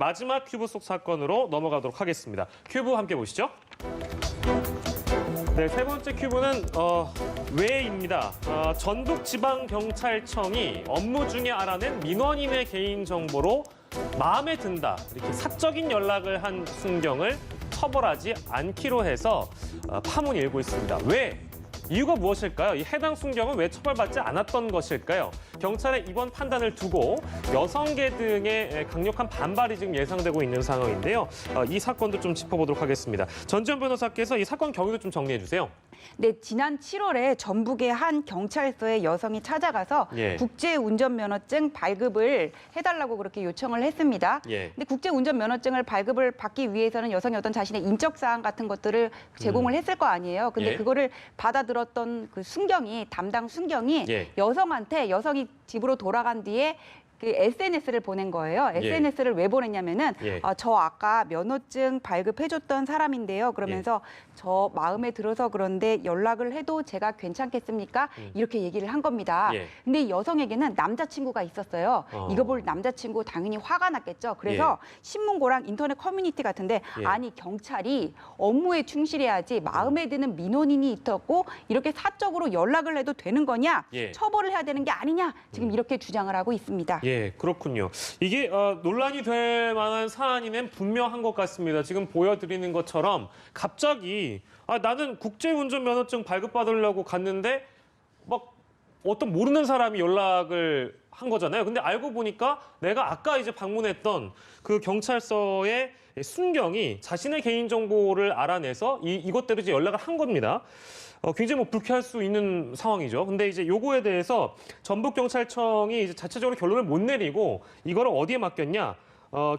마지막 큐브 속 사건으로 넘어가도록 하겠습니다. 큐브 함께 보시죠. 네, 세 번째 큐브는 왜입니다. 전북지방경찰청이 업무 중에 알아낸 민원인의 개인정보로 마음에 든다, 이렇게 사적인 연락을 한 순경을 처벌하지 않기로 해서 파문이 일고 있습니다. 왜? 이유가 무엇일까요? 이 해당 순경은 왜 처벌받지 않았던 것일까요? 경찰의 이번 판단을 두고 여성계 등의 강력한 반발이 지금 예상되고 있는 상황인데요. 이 사건도 좀 짚어보도록 하겠습니다. 전지현 변호사께서 이 사건 경위도 좀 정리해 주세요. 네, 지난 7월에 전북의 한 경찰서에 여성이 찾아가서 국제운전면허증 발급을 해달라고 그렇게 요청을 했습니다. 근데 국제운전면허증을 발급을 받기 위해서는 여성이 어떤 자신의 인적 사항 같은 것들을 제공을 했을 거 아니에요. 근데 그거를 받아들었던 그 순경이, 담당 순경이 여성이 집으로 돌아간 뒤에 그 SNS를 보낸 거예요. SNS를 왜 보냈냐면은 저 아까 면허증 발급해줬던 사람인데요. 그러면서 저 마음에 들어서 그런데 연락을 해도 제가 괜찮겠습니까? 이렇게 얘기를 한 겁니다. 근데 이 여성에게는 남자친구가 있었어요. 이거 볼 남자친구 당연히 화가 났겠죠. 그래서 신문고랑 인터넷 커뮤니티 같은데 아니 경찰이 업무에 충실해야지 마음에 드는 민원인이 있었고 이렇게 사적으로 연락을 해도 되는 거냐? 처벌을 해야 되는 게 아니냐? 지금 이렇게 주장을 하고 있습니다. 예, 그렇군요. 이게 논란이 될 만한 사안이면 분명한 것 같습니다. 지금 보여드리는 것처럼 갑자기 나는 국제운전면허증 발급받으려고 갔는데 막 어떤 모르는 사람이 연락을 한 거잖아요. 근데 알고 보니까 내가 아까 이제 방문했던 그 경찰서의 순경이 자신의 개인정보를 알아내서 이것대로 이제 연락을 한 겁니다. 굉장히 불쾌할 수 있는 상황이죠. 근데 이제 요거에 대해서 전북경찰청이 이제 자체적으로 결론을 못 내리고 이거를 어디에 맡겼냐?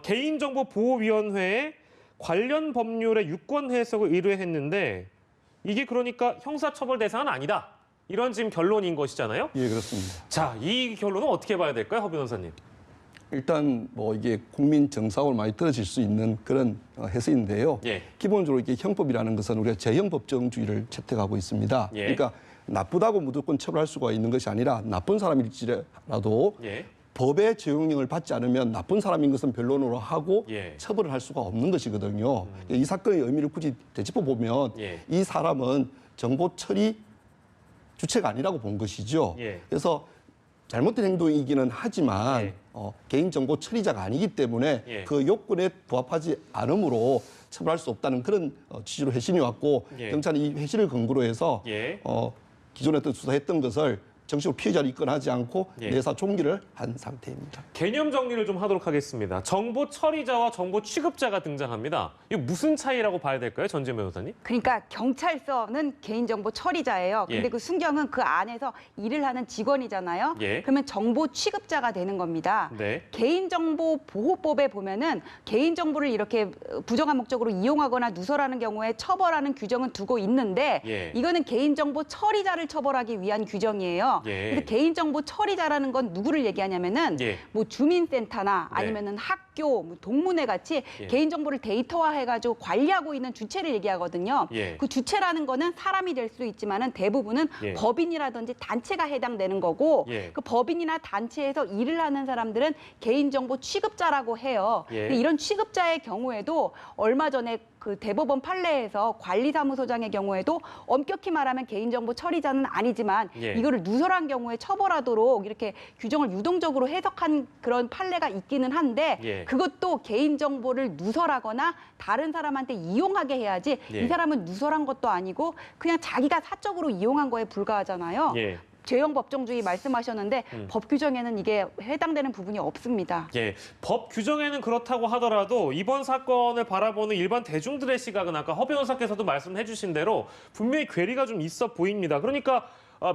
개인정보보호위원회에 관련 법률의 유권 해석을 의뢰했는데 이게 그러니까 형사처벌 대상은 아니다. 이런 지금 결론인 것이잖아요. 예, 그렇습니다. 자, 이 결론은 어떻게 봐야 될까요, 허 변호사님? 일단 이게 국민 정서하고 많이 떨어질 수 있는 그런 해석인데요. 기본적으로 이게 형법이라는 것은 우리가 재형법정주의를 채택하고 있습니다. 그러니까 나쁘다고 무조건 처벌할 수가 있는 것이 아니라 나쁜 사람일지라도 법의 적용령을 받지 않으면 나쁜 사람인 것은 변론으로 하고 처벌을 할 수가 없는 것이거든요. 이 사건의 의미를 굳이 되짚어 보면 이 사람은 정보 처리 주체가 아니라고 본 것이죠. 그래서 잘못된 행동이기는 하지만 개인정보 처리자가 아니기 때문에 그 요건에 부합하지 않으므로 처벌할 수 없다는 그런 취지로 회신이 왔고 경찰이 이 회신을 근거로 해서 기존에 수사했던 것을 정식으로 피해자를 입건하지 않고 내사 종기를 한 상태입니다. 개념 정리를 좀 하도록 하겠습니다. 정보 처리자와 정보 취급자가 등장합니다. 이거 무슨 차이라고 봐야 될까요, 전지현 변호사님? 그러니까 경찰서는 개인정보 처리자예요. 근데 그 순경은 그 안에서 일을 하는 직원이잖아요. 그러면 정보 취급자가 되는 겁니다. 개인정보보호법에 보면은 개인정보를 이렇게 부정한 목적으로 이용하거나 누설하는 경우에 처벌하는 규정은 두고 있는데 이거는 개인정보 처리자를 처벌하기 위한 규정이에요. 근데 개인정보 처리자라는 건 누구를 얘기하냐면은 뭐 주민센터나 아니면은 학교, 뭐 동문회 같이 개인정보를 데이터화해가지고 관리하고 있는 주체를 얘기하거든요. 그 주체라는 거는 사람이 될 수 있지만은 대부분은 법인이라든지 단체가 해당되는 거고 그 법인이나 단체에서 일을 하는 사람들은 개인정보 취급자라고 해요. 근데 이런 취급자의 경우에도 얼마 전에 그 대법원 판례에서 관리사무소장의 경우에도 엄격히 말하면 개인정보 처리자는 아니지만 이거를 누설한 경우에 처벌하도록 이렇게 규정을 유동적으로 해석한 그런 판례가 있기는 한데 그것도 개인정보를 누설하거나 다른 사람한테 이용하게 해야지 이 사람은 누설한 것도 아니고 그냥 자기가 사적으로 이용한 거에 불과하잖아요. 재형 법정주의 말씀하셨는데 법 규정에는 이게 해당되는 부분이 없습니다. 법 규정에는 그렇다고 하더라도 이번 사건을 바라보는 일반 대중들의 시각은 아까 허 변호사께서도 말씀해 주신 대로 분명히 괴리가 좀 있어 보입니다. 그러니까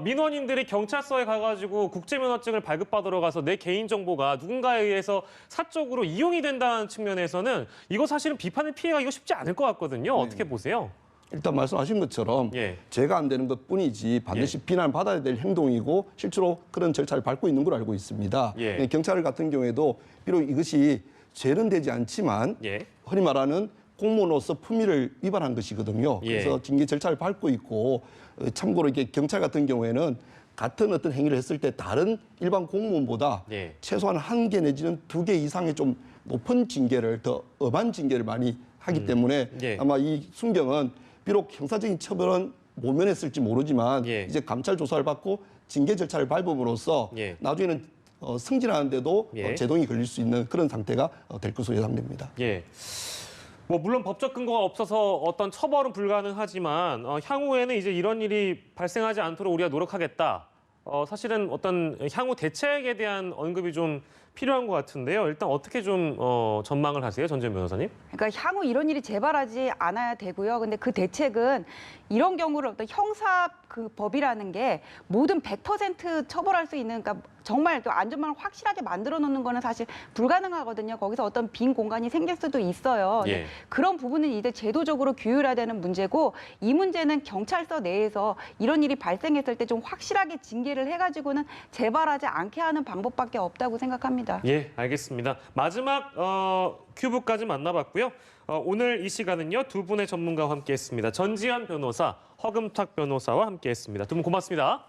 민원인들이 경찰서에 가가지고 국제면허증을 발급받으러 가서 내 개인정보가 누군가에 의해서 사적으로 이용이 된다는 측면에서는 이거 사실은 비판을 피해가기가 쉽지 않을 것 같거든요. 어떻게 보세요? 일단 말씀하신 것처럼 죄가 안 되는 것뿐이지 반드시 비난받아야 될 행동이고 실제로 그런 절차를 밟고 있는 걸 알고 있습니다. 경찰 같은 경우에도 비록 이것이 죄는 되지 않지만 흔히 말하는 공무원으로서 품위를 위반한 것이거든요. 그래서 징계 절차를 밟고 있고 참고로 이게 경찰 같은 경우에는 같은 어떤 행위를 했을 때 다른 일반 공무원보다 최소한 1개 내지는 2개 이상의 좀 높은 징계를 더 엄한 징계를 많이 하기 때문에 아마 이 순경은 비록 형사적인 처벌은 모면했을지 모르지만 이제 감찰 조사를 받고 징계 절차를 밟음으로써 나중에는 승진하는데도 제동이 걸릴 수 있는 그런 상태가 될 것으로 예상됩니다. 뭐 물론 법적 근거가 없어서 어떤 처벌은 불가능하지만 향후에는 이제 이런 일이 발생하지 않도록 우리가 노력하겠다. 사실은 어떤 향후 대책에 대한 언급이 좀 필요한 것 같은데요. 일단 어떻게 좀 전망을 하세요, 전재현 변호사님? 그러니까 향후 이런 일이 재발하지 않아야 되고요. 근데 그 대책은 이런 경우를 어떤 형사 그 법이라는 게 모든 100% 처벌할 수 있는, 그러니까 정말 또 안전망을 확실하게 만들어 놓는 거는 사실 불가능하거든요. 거기서 어떤 빈 공간이 생길 수도 있어요. 그런 부분은 이제 제도적으로 규율해야 되는 문제고, 이 문제는 경찰서 내에서 이런 일이 발생했을 때 좀 확실하게 징계를 해가지고는 재발하지 않게 하는 방법밖에 없다고 생각합니다. 알겠습니다. 마지막 큐브까지 만나봤고요. 오늘 이 시간은요, 두 분의 전문가와 함께했습니다. 전지현 변호사, 허금탁 변호사와 함께했습니다. 두 분 고맙습니다.